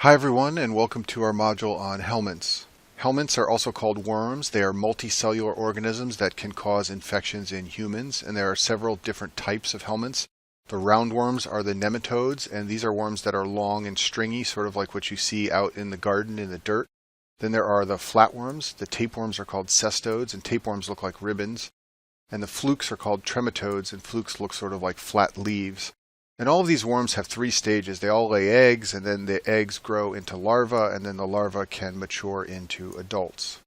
Hi everyone, and welcome to our module on helminths. Helminths are also called worms. They are multicellular organisms that can cause infections in humans, and there are several different types of helminths. The roundworms are the nematodes, and these are worms that are long and stringy, sort of like what you see out in the garden in the dirt. Then there are the flatworms. The tapeworms are called cestodes, and tapeworms look like ribbons. And the flukes are called trematodes, and flukes look sort of like flat leaves. And all of these worms have three stages. They all lay eggs, and then the eggs grow into larvae, and then the larvae can mature into adults.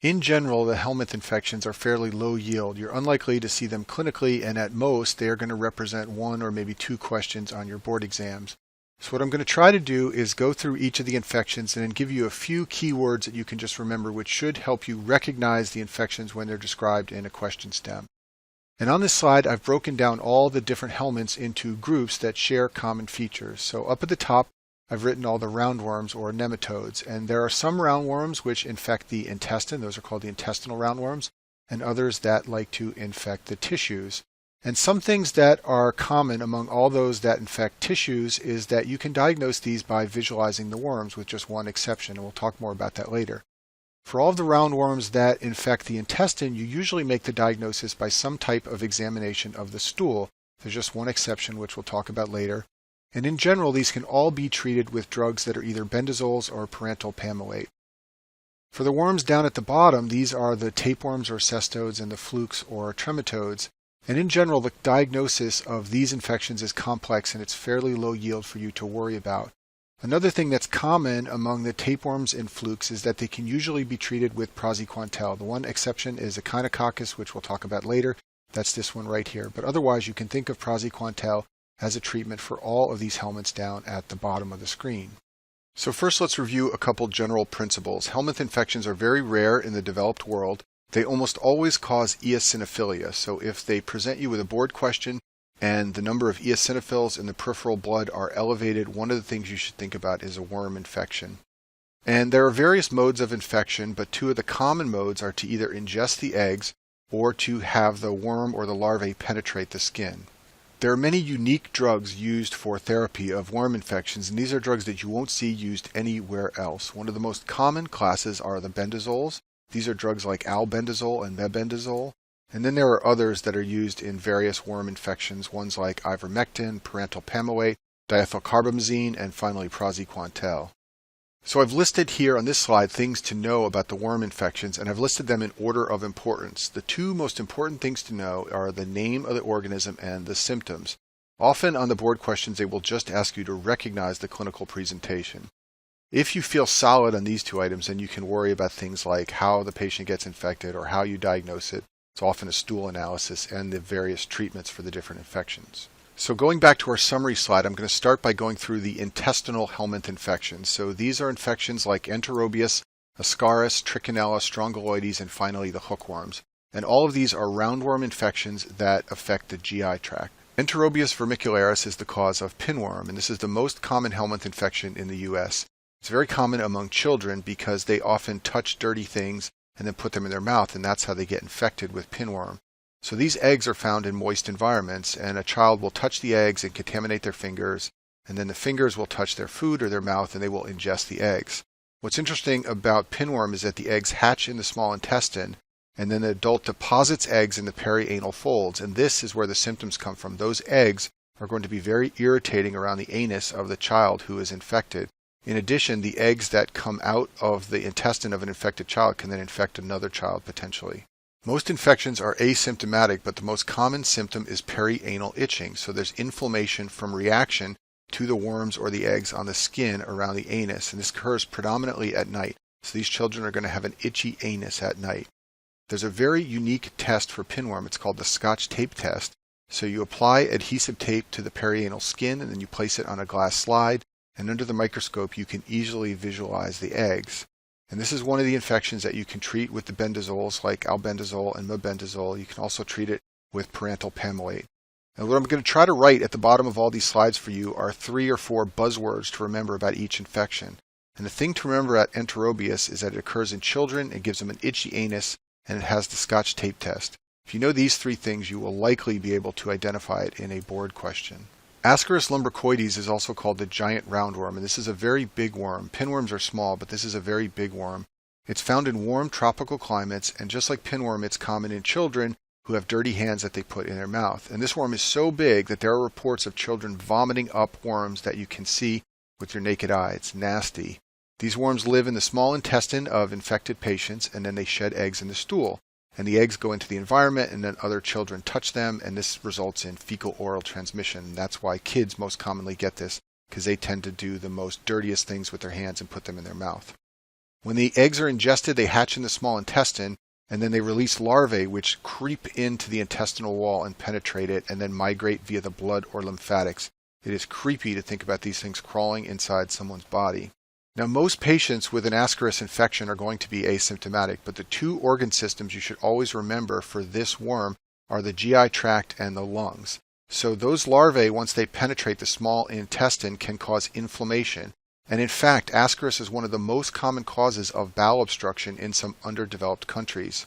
In general, the helminth infections are fairly low yield. You're unlikely to see them clinically, and at most, they are going to represent one or maybe two questions on your board exams. So what I'm going to try to do is go through each of the infections and then give you a few keywords that you can just remember, which should help you recognize the infections when they're described in a question stem. And on this slide, I've broken down all the different helminths into groups that share common features. So up at the top, I've written all the roundworms or nematodes. And there are some roundworms which infect the intestine. Those are called the intestinal roundworms, and others that like to infect the tissues. And some things that are common among all those that infect tissues is that you can diagnose these by visualizing the worms, with just one exception, and we'll talk more about that later. For all of the roundworms that infect the intestine, you usually make the diagnosis by some type of examination of the stool. There's just one exception, which we'll talk about later. And in general, these can all be treated with drugs that are either bendazoles or parental pamoate. For the worms down at the bottom, these are the tapeworms or cestodes and the flukes or trematodes. And in general, the diagnosis of these infections is complex, and it's fairly low yield for you to worry about. Another thing that's common among the tapeworms and flukes is that they can usually be treated with praziquantel. The one exception is echinococcus, which we'll talk about later. That's this one right here. But otherwise, you can think of praziquantel as a treatment for all of these helminths down at the bottom of the screen. So first, let's review a couple general principles. Helminth infections are very rare in the developed world. They almost always cause eosinophilia. So if they present you with a board question, and the number of eosinophils in the peripheral blood are elevated, one of the things you should think about is a worm infection. And there are various modes of infection, but two of the common modes are to either ingest the eggs or to have the worm or the larvae penetrate the skin. There are many unique drugs used for therapy of worm infections, and these are drugs that you won't see used anywhere else. One of the most common classes are the bendazoles. These are drugs like albendazole and mebendazole. And then there are others that are used in various worm infections, ones like ivermectin, parental pamoate, diethylcarbamazine, and finally praziquantel. So I've listed here on this slide things to know about the worm infections, and I've listed them in order of importance. The two most important things to know are the name of the organism and the symptoms. Often on the board questions, they will just ask you to recognize the clinical presentation. If you feel solid on these two items, then you can worry about things like how the patient gets infected or how you diagnose it. It's often a stool analysis and the various treatments for the different infections. So going back to our summary slide, I'm going to start by going through the intestinal helminth infections. So these are infections like Enterobius, Ascaris, Trichinella, Strongyloides, and finally the hookworms. And all of these are roundworm infections that affect the GI tract. Enterobius vermicularis is the cause of pinworm, and this is the most common helminth infection in the U.S. It's very common among children because they often touch dirty things and then put them in their mouth, and that's how they get infected with pinworm. So these eggs are found in moist environments, and a child will touch the eggs and contaminate their fingers, and then the fingers will touch their food or their mouth, and they will ingest the eggs. What's interesting about pinworm is that the eggs hatch in the small intestine, and then the adult deposits eggs in the perianal folds, and this is where the symptoms come from. Those eggs are going to be very irritating around the anus of the child who is infected. In addition, the eggs that come out of the intestine of an infected child can then infect another child potentially. Most infections are asymptomatic, but the most common symptom is perianal itching. So there's inflammation from reaction to the worms or the eggs on the skin around the anus, and this occurs predominantly at night. So these children are going to have an itchy anus at night. There's a very unique test for pinworm. It's called the Scotch tape test. So you apply adhesive tape to the perianal skin, and then you place it on a glass slide. And under the microscope, you can easily visualize the eggs. And this is one of the infections that you can treat with the bendazoles like albendazole and mebendazole. You can also treat it with parental pamoate. And what I'm going to try to write at the bottom of all these slides for you are 3 or 4 buzzwords to remember about each infection. And the thing to remember at Enterobius is that it occurs in children, it gives them an itchy anus, and it has the Scotch tape test. If you know these 3 things, you will likely be able to identify it in a board question. Ascaris lumbricoides is also called the giant roundworm, and this is a very big worm. Pinworms are small, but this is a very big worm. It's found in warm tropical climates, and just like pinworm, it's common in children who have dirty hands that they put in their mouth. And this worm is so big that there are reports of children vomiting up worms that you can see with your naked eye. It's nasty. These worms live in the small intestine of infected patients, and then they shed eggs in the stool. And the eggs go into the environment, and then other children touch them, and this results in fecal-oral transmission. That's why kids most commonly get this, because they tend to do the most dirtiest things with their hands and put them in their mouth. When the eggs are ingested, they hatch in the small intestine, and then they release larvae which creep into the intestinal wall and penetrate it, and then migrate via the blood or lymphatics. It is creepy to think about these things crawling inside someone's body. Now, most patients with an Ascaris infection are going to be asymptomatic, but the two organ systems you should always remember for this worm are the GI tract and the lungs. So those larvae, once they penetrate the small intestine, can cause inflammation. And in fact, Ascaris is one of the most common causes of bowel obstruction in some underdeveloped countries.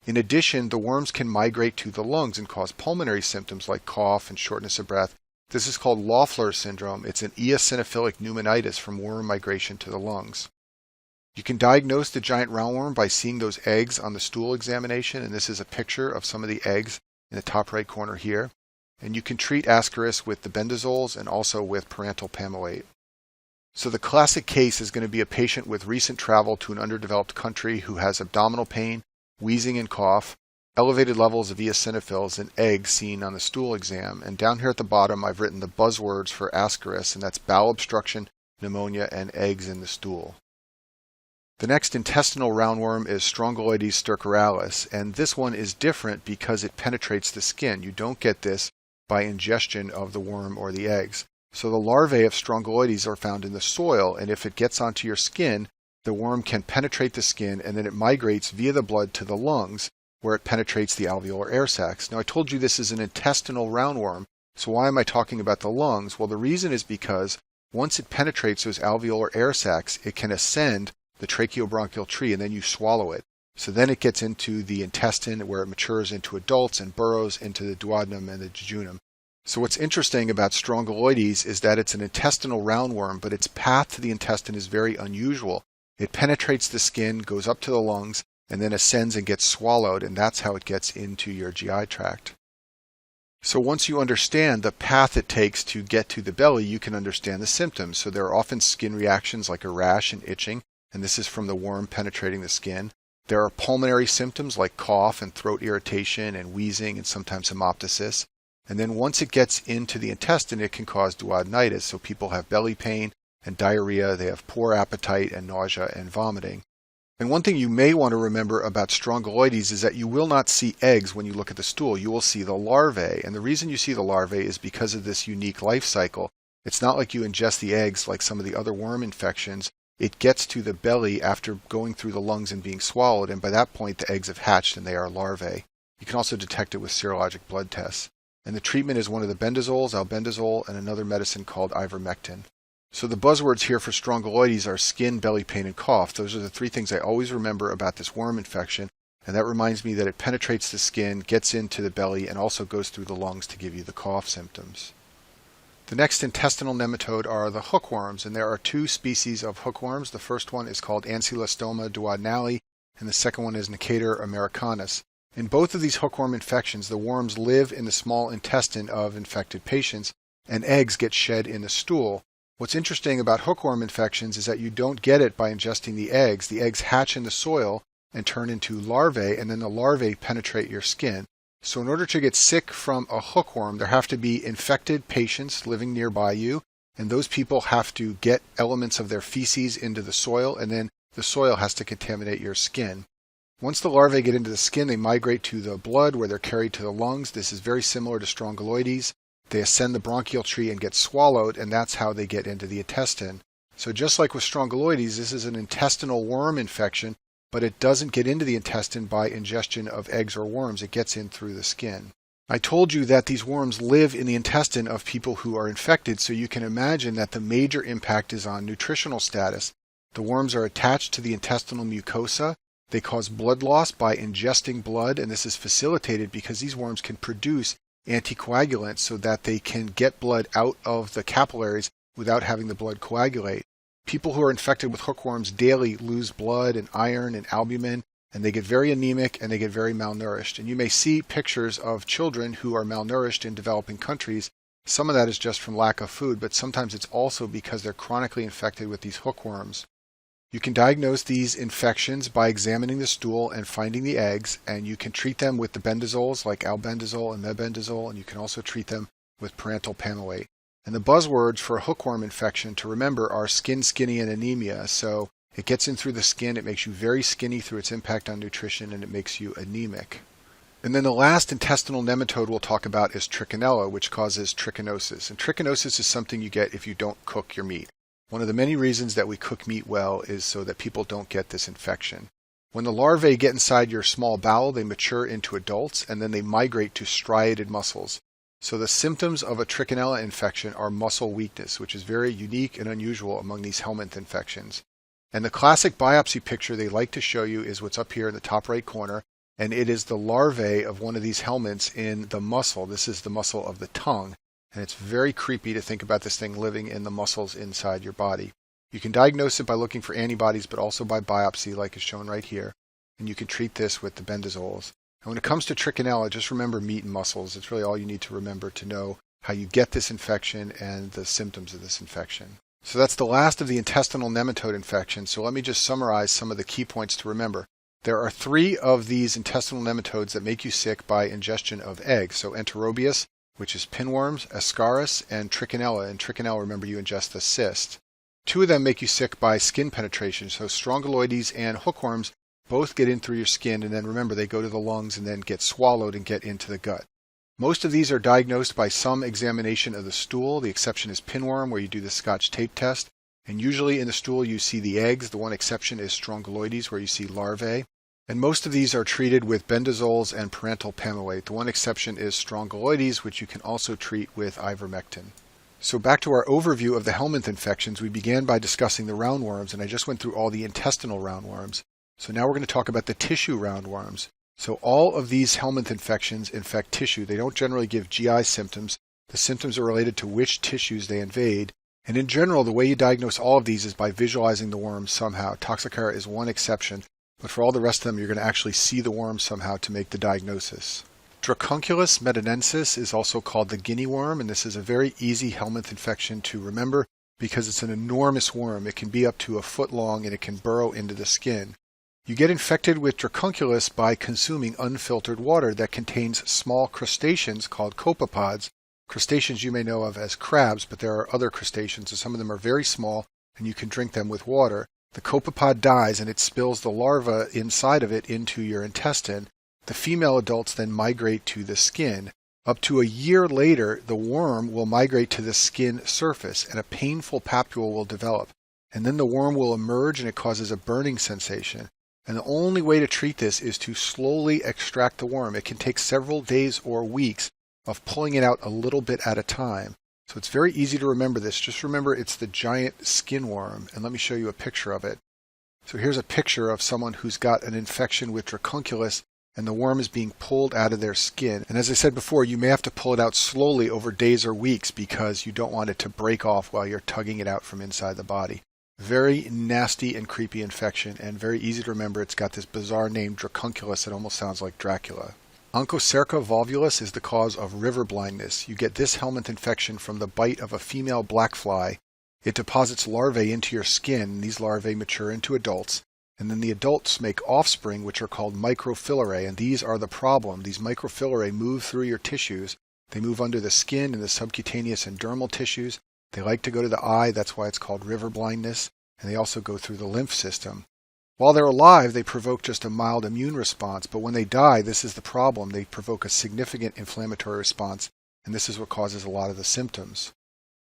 In addition, the worms can migrate to the lungs and cause pulmonary symptoms like cough and shortness of breath. This is called Loeffler syndrome. It's an eosinophilic pneumonitis from worm migration to the lungs. You can diagnose the giant roundworm by seeing those eggs on the stool examination, and this is a picture of some of the eggs in the top right corner here. And you can treat Ascaris with the bendazoles and also with parental pamoate. So the classic case is going to be a patient with recent travel to an underdeveloped country who has abdominal pain, wheezing and cough, elevated levels of eosinophils, and eggs seen on the stool exam. And down here at the bottom, I've written the buzzwords for Ascaris, and that's bowel obstruction, pneumonia, and eggs in the stool. The next intestinal roundworm is Strongyloides stercoralis, and this one is different because it penetrates the skin. You don't get this by ingestion of the worm or the eggs. So the larvae of Strongyloides are found in the soil, and if it gets onto your skin, the worm can penetrate the skin, and then it migrates via the blood to the lungs, where it penetrates the alveolar air sacs. Now, I told you this is an intestinal roundworm, so why am I talking about the lungs? Well, the reason is because once it penetrates those alveolar air sacs, it can ascend the tracheobronchial tree, and then you swallow it. So then it gets into the intestine, where it matures into adults and burrows into the duodenum and the jejunum. So what's interesting about Strongyloides is that it's an intestinal roundworm, but its path to the intestine is very unusual. It penetrates the skin, goes up to the lungs, and then ascends and gets swallowed, and that's how it gets into your GI tract. So once you understand the path it takes to get to the belly, you can understand the symptoms. So there are often skin reactions like a rash and itching, and this is from the worm penetrating the skin. There are pulmonary symptoms like cough and throat irritation and wheezing and sometimes hemoptysis. And then once it gets into the intestine, it can cause duodenitis. So people have belly pain and diarrhea, they have poor appetite and nausea and vomiting. And one thing you may want to remember about Strongyloides is that you will not see eggs when you look at the stool. You will see the larvae. And the reason you see the larvae is because of this unique life cycle. It's not like you ingest the eggs like some of the other worm infections. It gets to the belly after going through the lungs and being swallowed, and by that point the eggs have hatched and they are larvae. You can also detect it with serologic blood tests. And the treatment is one of the bendazoles, albendazole, and another medicine called ivermectin. So the buzzwords here for Strongyloides are skin, belly pain, and cough. Those are the three things I always remember about this worm infection, and that reminds me that it penetrates the skin, gets into the belly, and also goes through the lungs to give you the cough symptoms. The next intestinal nematode are the hookworms, and there are two species of hookworms. The first one is called Ancylostoma duodenale, and the second one is Necator americanus. In both of these hookworm infections, the worms live in the small intestine of infected patients, and eggs get shed in the stool. What's interesting about hookworm infections is that you don't get it by ingesting the eggs. The eggs hatch in the soil and turn into larvae, and then the larvae penetrate your skin. So in order to get sick from a hookworm, there have to be infected patients living nearby you, and those people have to get elements of their feces into the soil, and then the soil has to contaminate your skin. Once the larvae get into the skin, they migrate to the blood where they're carried to the lungs. This is very similar to Strongyloides. They ascend the bronchial tree and get swallowed, and that's how they get into the intestine. So just like with Strongyloides, this is an intestinal worm infection, but it doesn't get into the intestine by ingestion of eggs or worms. It gets in through the skin. I told you that these worms live in the intestine of people who are infected, so you can imagine that the major impact is on nutritional status. The worms are attached to the intestinal mucosa. They cause blood loss by ingesting blood, and this is facilitated because these worms can produce anticoagulants so that they can get blood out of the capillaries without having the blood coagulate. People who are infected with hookworms daily lose blood and iron and albumin, and they get very anemic and they get very malnourished. And you may see pictures of children who are malnourished in developing countries. Some of that is just from lack of food, but sometimes it's also because they're chronically infected with these hookworms. You can diagnose these infections by examining the stool and finding the eggs, and you can treat them with the bendazoles like albendazole and mebendazole, and you can also treat them with parental pamoate. And the buzzwords for a hookworm infection to remember are skin, skinny, and anemia. So it gets in through the skin, it makes you very skinny through its impact on nutrition, and it makes you anemic. And then the last intestinal nematode we'll talk about is trichinella, which causes trichinosis. And trichinosis is something you get if you don't cook your meat. One of the many reasons that we cook meat well is so that people don't get this infection. When the larvae get inside your small bowel, they mature into adults, and then they migrate to striated muscles. So the symptoms of a trichinella infection are muscle weakness, which is very unique and unusual among these Helminth infections. And the classic biopsy picture they like to show you is what's up here in the top right corner, and it is the larvae of one of these Helminths in the muscle. This is the muscle of the tongue. And it's very creepy to think about this thing living in the muscles inside your body. You can diagnose it by looking for antibodies, but also by biopsy, like is shown right here. And you can treat this with the bendazoles. And when it comes to trichinella, just remember meat and muscles. It's really all you need to remember to know how you get this infection and the symptoms of this infection. So that's the last of the intestinal nematode infections. So let me just summarize some of the key points to remember. There are 3 of these intestinal nematodes that make you sick by ingestion of eggs. So Enterobius, which is pinworms, Ascaris, and trichinella. And trichinella, remember, you ingest the cyst. 2 of them make you sick by skin penetration. So strongyloides and hookworms both get in through your skin, and then remember, they go to the lungs and then get swallowed and get into the gut. Most of these are diagnosed by some examination of the stool. The exception is pinworm, where you do the Scotch tape test. And usually in the stool you see the eggs. The one exception is strongyloides, where you see larvae. And most of these are treated with bendazoles and parental pamoate. The one exception is strongyloides, which you can also treat with ivermectin. So back to our overview of the Helminth infections, we began by discussing the roundworms, and I just went through all the intestinal roundworms. So now we're going to talk about the tissue roundworms. So all of these Helminth infections infect tissue. They don't generally give GI symptoms. The symptoms are related to which tissues they invade. And in general, the way you diagnose all of these is by visualizing the worms somehow. Toxocara is one exception. But for all the rest of them, you're going to actually see the worm somehow to make the diagnosis. Dracunculus medinensis is also called the guinea worm, and this is a very easy Helminth infection to remember because it's an enormous worm. It can be up to a foot long, and it can burrow into the skin. You get infected with dracunculus by consuming unfiltered water that contains small crustaceans called copepods. Crustaceans you may know of as crabs, but there are other crustaceans, and some of them are very small, and you can drink them with water. The copepod dies and it spills the larva inside of it into your intestine. The female adults then migrate to the skin. Up to a year later, the worm will migrate to the skin surface and a painful papule will develop. And then the worm will emerge and it causes a burning sensation. And the only way to treat this is to slowly extract the worm. It can take several days or weeks of pulling it out a little bit at a time. So it's very easy to remember this. Just remember it's the giant skin worm. And let me show you a picture of it. So here's a picture of someone who's got an infection with dracunculus, and the worm is being pulled out of their skin. And as I said before, you may have to pull it out slowly over days or weeks because you don't want it to break off while you're tugging it out from inside the body. Very nasty and creepy infection, and very easy to remember. It's got this bizarre name, dracunculus. It almost sounds like Dracula. Onchocerca volvulus is the cause of river blindness. You get this Helminth infection from the bite of a female black fly. It deposits larvae into your skin, and these larvae mature into adults. And then the adults make offspring, which are called microfilariae, and these are the problem. These microfilariae move through your tissues. They move under the skin and the subcutaneous and dermal tissues. They like to go to the eye, that's why it's called river blindness, and they also go through the lymph system. While they're alive, they provoke just a mild immune response, but when they die, this is the problem. They provoke a significant inflammatory response, and this is what causes a lot of the symptoms.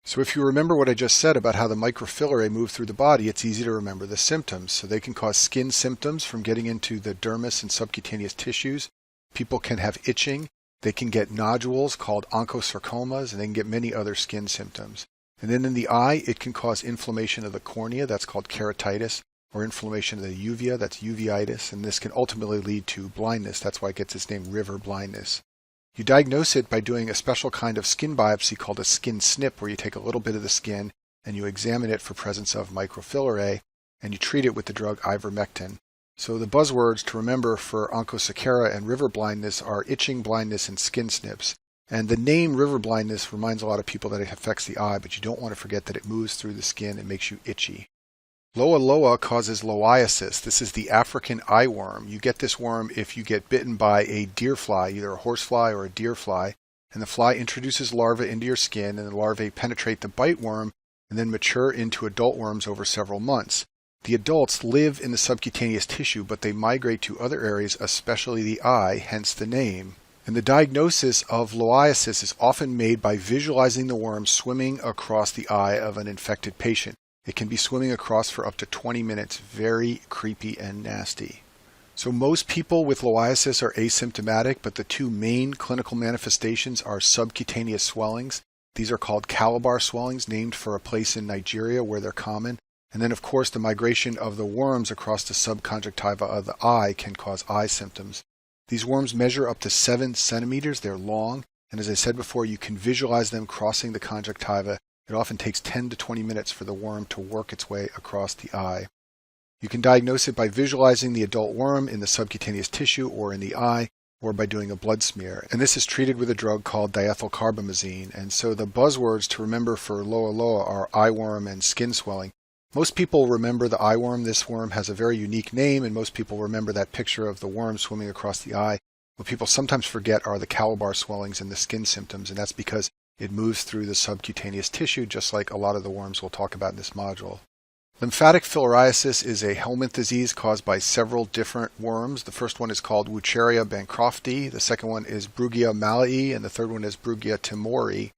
So if you remember what I just said about how the microfilariae move through the body, it's easy to remember the symptoms. So they can cause skin symptoms from getting into the dermis and subcutaneous tissues. People can have itching. They can get nodules called onchosarcomas, and they can get many other skin symptoms. And then in the eye, it can cause inflammation of the cornea, that's called keratitis, or inflammation of the uvea, that's uveitis, and this can ultimately lead to blindness. That's why it gets its name river blindness. You diagnose it by doing a special kind of skin biopsy called a skin snip, where you take a little bit of the skin and you examine it for presence of microfilariae, and you treat it with the drug ivermectin. So the buzzwords to remember for onchocerca and river blindness are itching, blindness, and skin snips. And the name river blindness reminds a lot of people that it affects the eye, but you don't want to forget that it moves through the skin and makes you itchy. Loa loa causes loiasis. This is the African eye worm. You get this worm if you get bitten by a deer fly, either a horsefly or a deer fly, and the fly introduces larvae into your skin, and the larvae penetrate the bite worm and then mature into adult worms over several months. The adults live in the subcutaneous tissue, but they migrate to other areas, especially the eye, hence the name. And the diagnosis of loiasis is often made by visualizing the worm swimming across the eye of an infected patient. It can be swimming across for up to 20 minutes, very creepy and nasty. So most people with loiasis are asymptomatic, but the two main clinical manifestations are subcutaneous swellings. These are called Calabar swellings, named for a place in Nigeria where they're common. And then, of course, the migration of the worms across the subconjunctiva of the eye can cause eye symptoms. These worms measure up to 7 centimeters. They're long, and as I said before, you can visualize them crossing the conjunctiva. It often takes 10 to 20 minutes for the worm to work its way across the eye. You can diagnose it by visualizing the adult worm in the subcutaneous tissue or in the eye, or by doing a blood smear. And this is treated with a drug called diethylcarbamazine. And so the buzzwords to remember for Loa loa are eye worm and skin swelling. Most people remember the eye worm. This worm has a very unique name, and most people remember that picture of the worm swimming across the eye. What people sometimes forget are the Calabar swellings and the skin symptoms, and that's because it moves through the subcutaneous tissue, just like a lot of the worms we'll talk about in this module. Lymphatic filariasis is a Helminth disease caused by several different worms. The first one is called Wucheria bancrofti, the second one is Brugia malai, and the third one is Brugia timori.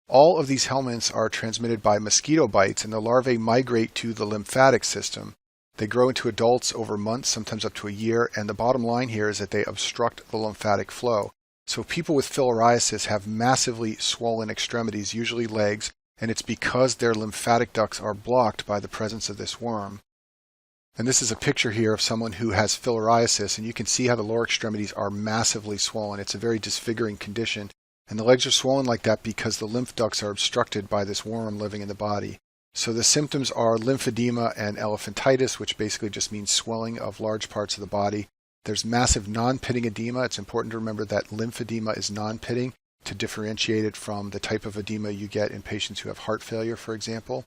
All of these helminths are transmitted by mosquito bites, and the larvae migrate to the lymphatic system. They grow into adults over months, sometimes up to a year, and the bottom line here is that they obstruct the lymphatic flow. So people with filariasis have massively swollen extremities, usually legs, and it's because their lymphatic ducts are blocked by the presence of this worm. And this is a picture here of someone who has filariasis, and you can see how the lower extremities are massively swollen. It's a very disfiguring condition. And the legs are swollen like that because the lymph ducts are obstructed by this worm living in the body. So the symptoms are lymphedema and elephantitis, which basically just means swelling of large parts of the body. There's massive non-pitting edema. It's important to remember that lymphedema is non-pitting to differentiate it from the type of edema you get in patients who have heart failure, for example.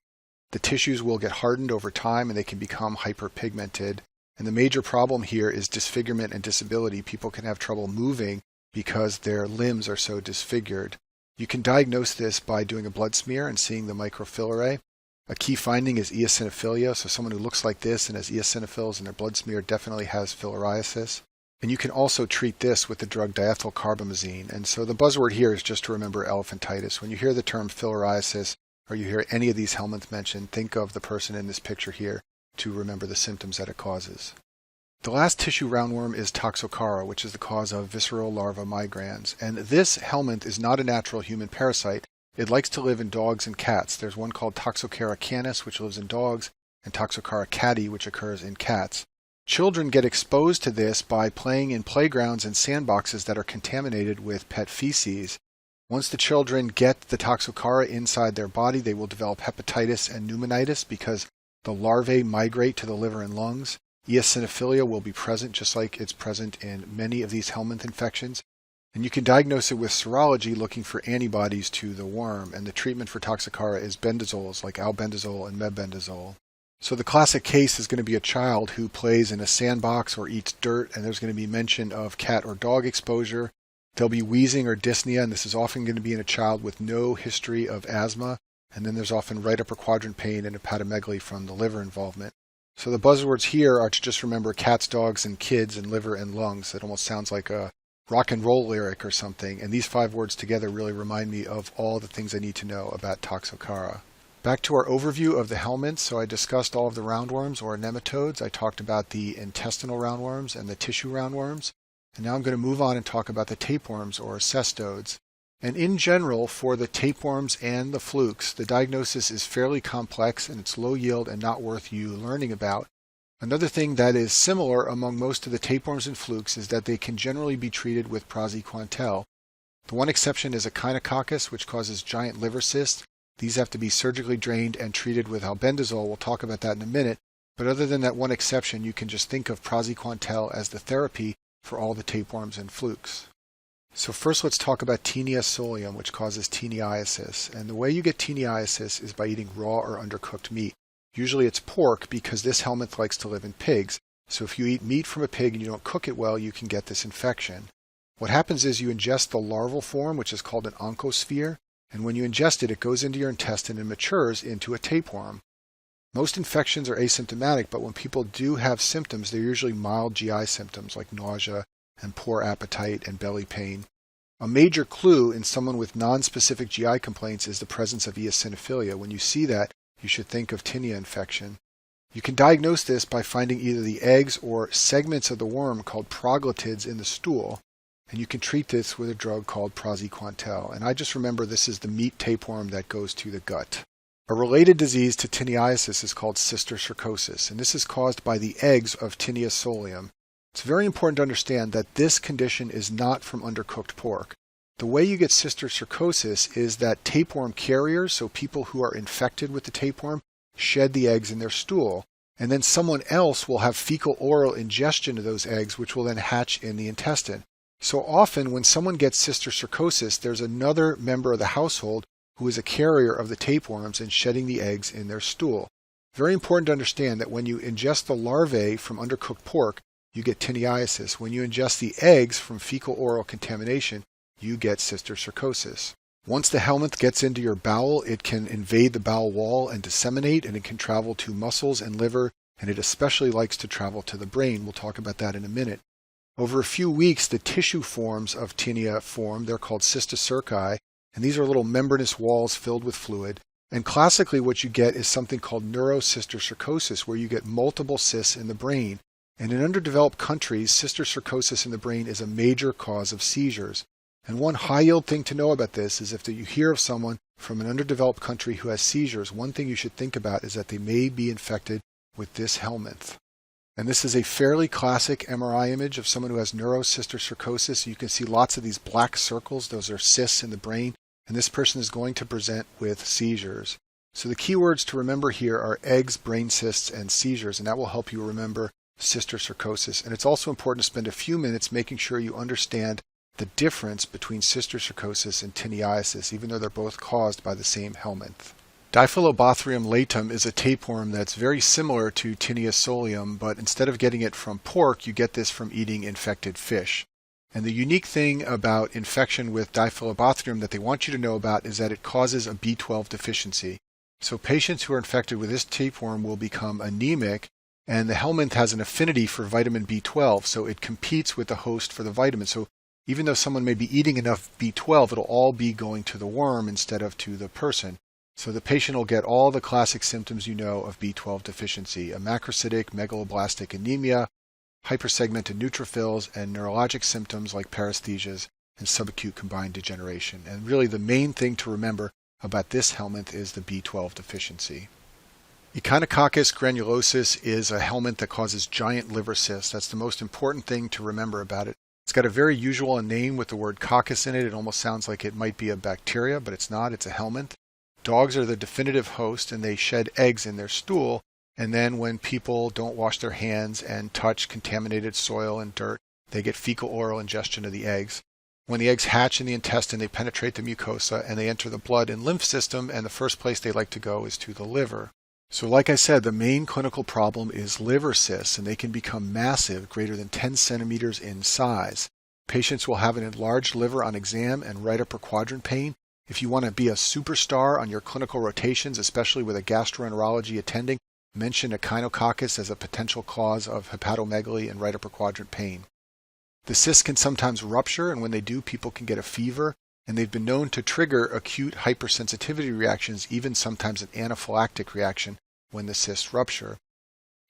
The tissues will get hardened over time and they can become hyperpigmented. And the major problem here is disfigurement and disability. People can have trouble moving because their limbs are so disfigured. You can diagnose this by doing a blood smear and seeing the microfilariae. A key finding is eosinophilia, so someone who looks like this and has eosinophils in their blood smear definitely has filariasis. And you can also treat this with the drug diethylcarbamazine. And so the buzzword here is just to remember elephantitis. When you hear the term filariasis or you hear any of these helminths mentioned, think of the person in this picture here to remember the symptoms that it causes. The last tissue roundworm is Toxocara, which is the cause of visceral larva migrans. And this helminth is not a natural human parasite. It likes to live in dogs and cats. There's one called Toxocara canis, which lives in dogs, and Toxocara cati, which occurs in cats. Children get exposed to this by playing in playgrounds and sandboxes that are contaminated with pet feces. Once the children get the Toxocara inside their body, they will develop hepatitis and pneumonitis because the larvae migrate to the liver and lungs. Eosinophilia will be present, just like it's present in many of these helminth infections. And you can diagnose it with serology, looking for antibodies to the worm. And the treatment for Toxocara is bendazoles, like albendazole and mebendazole. So the classic case is going to be a child who plays in a sandbox or eats dirt, and there's going to be mention of cat or dog exposure. There'll be wheezing or dyspnea, and this is often going to be in a child with no history of asthma. And then there's often right upper quadrant pain and hepatomegaly from the liver involvement. So the buzzwords here are to just remember cats, dogs, and kids, and liver and lungs. It almost sounds like a rock and roll lyric or something. And these 5 words together really remind me of all the things I need to know about Toxocara. Back to our overview of the helminths. So I discussed all of the roundworms or nematodes. I talked about the intestinal roundworms and the tissue roundworms. And now I'm going to move on and talk about the tapeworms or cestodes. And in general, for the tapeworms and the flukes, the diagnosis is fairly complex and it's low yield and not worth you learning about. Another thing that is similar among most of the tapeworms and flukes is that they can generally be treated with praziquantel. The one exception is echinococcus, which causes giant liver cysts. These have to be surgically drained and treated with albendazole. We'll talk about that in a minute. But other than that one exception, you can just think of praziquantel as the therapy for all the tapeworms and flukes. So first let's talk about Taenia solium, which causes teniasis. And the way you get teniasis is by eating raw or undercooked meat. Usually it's pork because this helminth likes to live in pigs. So if you eat meat from a pig and you don't cook it well, you can get this infection. What happens is you ingest the larval form, which is called an oncosphere, and when you ingest it, it goes into your intestine and matures into a tapeworm. Most infections are asymptomatic, but when people do have symptoms, they're usually mild GI symptoms like nausea and poor appetite and belly pain. A major clue in someone with non-specific GI complaints is the presence of eosinophilia. When you see that, you should think of tinea infection. You can diagnose this by finding either the eggs or segments of the worm called proglottids in the stool, and you can treat this with a drug called praziquantel. And I just remember this is the meat tapeworm that goes to the gut. A related disease to teniasis is called cysticercosis, and this is caused by the eggs of Taenia solium. It's very important to understand that this condition is not from undercooked pork. The way you get cysticercosis is that tapeworm carriers, so people who are infected with the tapeworm, shed the eggs in their stool, and then someone else will have fecal-oral ingestion of those eggs, which will then hatch in the intestine. So often when someone gets cysticercosis, there's another member of the household who is a carrier of the tapeworms and shedding the eggs in their stool. Very important to understand that when you ingest the larvae from undercooked pork, you get teniasis. When you ingest the eggs from fecal-oral contamination, you get cysticercosis. Once the helminth gets into your bowel, it can invade the bowel wall and disseminate, and it can travel to muscles and liver, and it especially likes to travel to the brain. We'll talk about that in a minute. Over a few weeks, the tissue forms of tinea form. They're called cysticerci, and these are little membranous walls filled with fluid. And classically, what you get is something called neurocysticercosis, where you get multiple cysts in the brain. And in underdeveloped countries, cysticercosis in the brain is a major cause of seizures. And one high-yield thing to know about this is if you hear of someone from an underdeveloped country who has seizures, one thing you should think about is that they may be infected with this helminth. And this is a fairly classic MRI image of someone who has neurocysticercosis. You can see lots of these black circles. Those are cysts in the brain. And this person is going to present with seizures. So the key words to remember here are eggs, brain cysts, and seizures. And that will help you remember cysticercosis. And it's also important to spend a few minutes making sure you understand the difference between cysticercosis and teniasis, even though they're both caused by the same helminth. Diphyllobothrium latum is a tapeworm that's very similar to Taenia solium, but instead of getting it from pork, you get this from eating infected fish. And the unique thing about infection with Diphyllobothrium that they want you to know about is that it causes a B12 deficiency. So patients who are infected with this tapeworm will become anemic, and the helminth has an affinity for vitamin B12, so it competes with the host for the vitamin. So even though someone may be eating enough B12, it'll all be going to the worm instead of to the person. So the patient will get all the classic symptoms you know of B12 deficiency: a macrocytic megaloblastic anemia, hypersegmented neutrophils, and neurologic symptoms like paresthesias and subacute combined degeneration. And really the main thing to remember about this helminth is the B12 deficiency. Echinococcus granulosus is a helminth that causes giant liver cysts. That's the most important thing to remember about it. It's got a very usual name with the word coccus in it. It almost sounds like it might be a bacteria, but it's not. It's a helminth. Dogs are the definitive host, and they shed eggs in their stool. And then when people don't wash their hands and touch contaminated soil and dirt, they get fecal-oral ingestion of the eggs. When the eggs hatch in the intestine, they penetrate the mucosa and they enter the blood and lymph system, and the first place they like to go is to the liver. So like I said, the main clinical problem is liver cysts, and they can become massive, greater than 10 centimeters in size. Patients will have an enlarged liver on exam and right upper quadrant pain. If you want to be a superstar on your clinical rotations, especially with a gastroenterology attending, mention echinococcus as a potential cause of hepatomegaly and right upper quadrant pain. The cysts can sometimes rupture, and when they do, people can get a fever, and they've been known to trigger acute hypersensitivity reactions, even sometimes an anaphylactic reaction when the cysts rupture.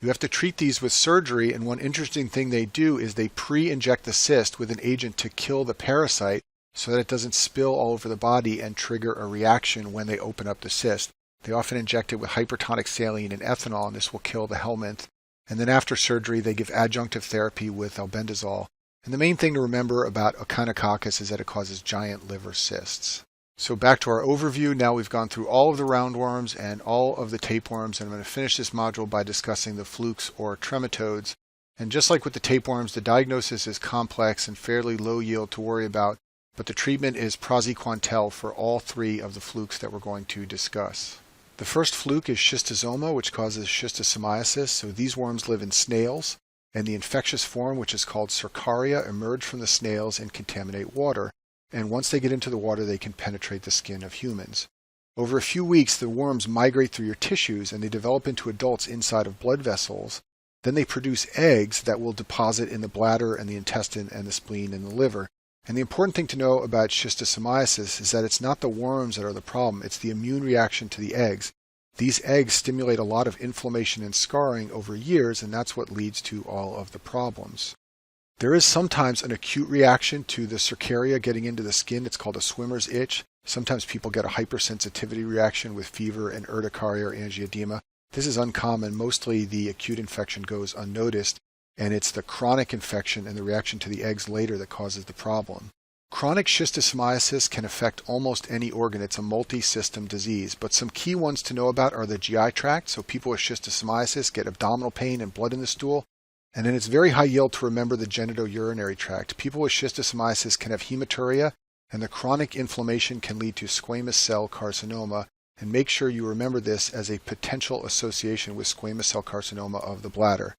You have to treat these with surgery, and one interesting thing they do is they pre-inject the cyst with an agent to kill the parasite so that it doesn't spill all over the body and trigger a reaction when they open up the cyst. They often inject it with hypertonic saline and ethanol, and this will kill the helminth. And then after surgery, they give adjunctive therapy with albendazole. And the main thing to remember about Echinococcus is that it causes giant liver cysts. So back to our overview. Now we've gone through all of the roundworms and all of the tapeworms, and I'm going to finish this module by discussing the flukes or trematodes. And just like with the tapeworms, the diagnosis is complex and fairly low yield to worry about, but the treatment is praziquantel for all three of the flukes that we're going to discuss. The first fluke is schistosoma, which causes schistosomiasis. So these worms live in snails, and the infectious form, which is called Cercaria, emerge from the snails and contaminate water. And once they get into the water, they can penetrate the skin of humans. Over a few weeks, the worms migrate through your tissues and they develop into adults inside of blood vessels. Then they produce eggs that will deposit in the bladder and the intestine and the spleen and the liver. And the important thing to know about schistosomiasis is that it's not the worms that are the problem, it's the immune reaction to the eggs. These eggs stimulate a lot of inflammation and scarring over years, and that's what leads to all of the problems. There is sometimes an acute reaction to the Cercaria getting into the skin. It's called a swimmer's itch. Sometimes people get a hypersensitivity reaction with fever and urticaria or angioedema. This is uncommon. Mostly the acute infection goes unnoticed, and it's the chronic infection and the reaction to the eggs later that causes the problem. Chronic schistosomiasis can affect almost any organ. It's a multi-system disease, but some key ones to know about are the GI tract. So people with schistosomiasis get abdominal pain and blood in the stool. And then it's very high yield to remember the genitourinary tract. People with schistosomiasis can have hematuria, and the chronic inflammation can lead to squamous cell carcinoma. And make sure you remember this as a potential association with squamous cell carcinoma of the bladder.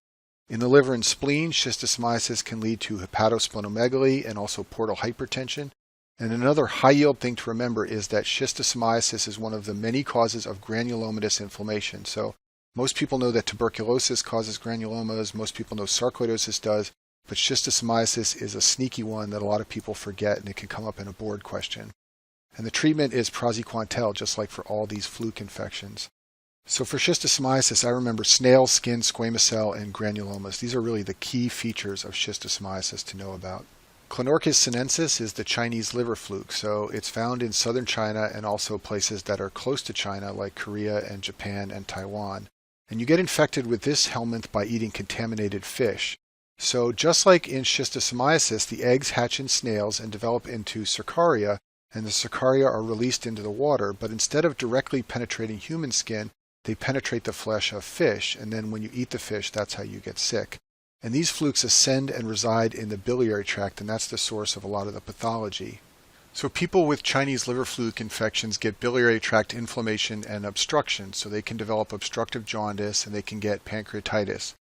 In the liver and spleen, schistosomiasis can lead to hepatosplenomegaly and also portal hypertension. And another high-yield thing to remember is that schistosomiasis is one of the many causes of granulomatous inflammation. So most people know that tuberculosis causes granulomas, most people know sarcoidosis does, but schistosomiasis is a sneaky one that a lot of people forget, and it can come up in a board question. And the treatment is praziquantel, just like for all these fluke infections. So for schistosomiasis, I remember snail, skin, squamous cell, and granulomas. These are really the key features of schistosomiasis to know about. Clonorchis sinensis is the Chinese liver fluke, so it's found in southern China and also places that are close to China like Korea and Japan and Taiwan. And you get infected with this helminth by eating contaminated fish. So just like in schistosomiasis, the eggs hatch in snails and develop into Cercaria, and the Cercaria are released into the water, but instead of directly penetrating human skin, they penetrate the flesh of fish, and then when you eat the fish, that's how you get sick. And these flukes ascend and reside in the biliary tract, and that's the source of a lot of the pathology. So people with Chinese liver fluke infections get biliary tract inflammation and obstruction, so they can develop obstructive jaundice and they can get pancreatitis.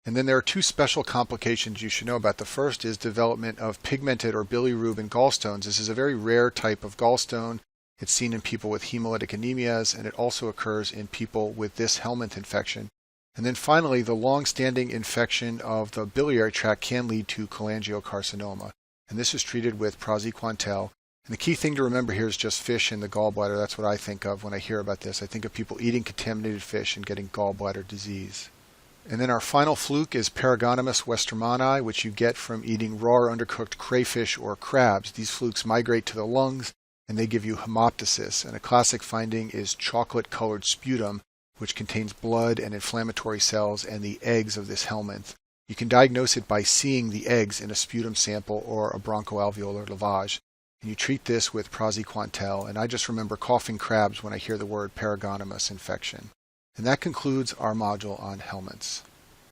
And then there are two special complications you should know about. The first is development of pigmented or bilirubin gallstones. This is a very rare type of gallstone. It's seen in people with hemolytic anemias, and it also occurs in people with this helminth infection. And then finally, the long-standing infection of the biliary tract can lead to cholangiocarcinoma, and this is treated with praziquantel. And the key thing to remember here is just fish in the gallbladder. That's what I think of when I hear about this. I think of people eating contaminated fish and getting gallbladder disease. And then our final fluke is Paragonimus westermani, which you get from eating raw or undercooked crayfish or crabs. These flukes migrate to the lungs, and they give you hemoptysis. And a classic finding is chocolate-colored sputum, which contains blood and inflammatory cells and the eggs of this helminth. You can diagnose it by seeing the eggs in a sputum sample or a bronchoalveolar lavage. And you treat this with praziquantel, and I just remember coughing crabs when I hear the word Paragonimus infection. And that concludes our module on helminths.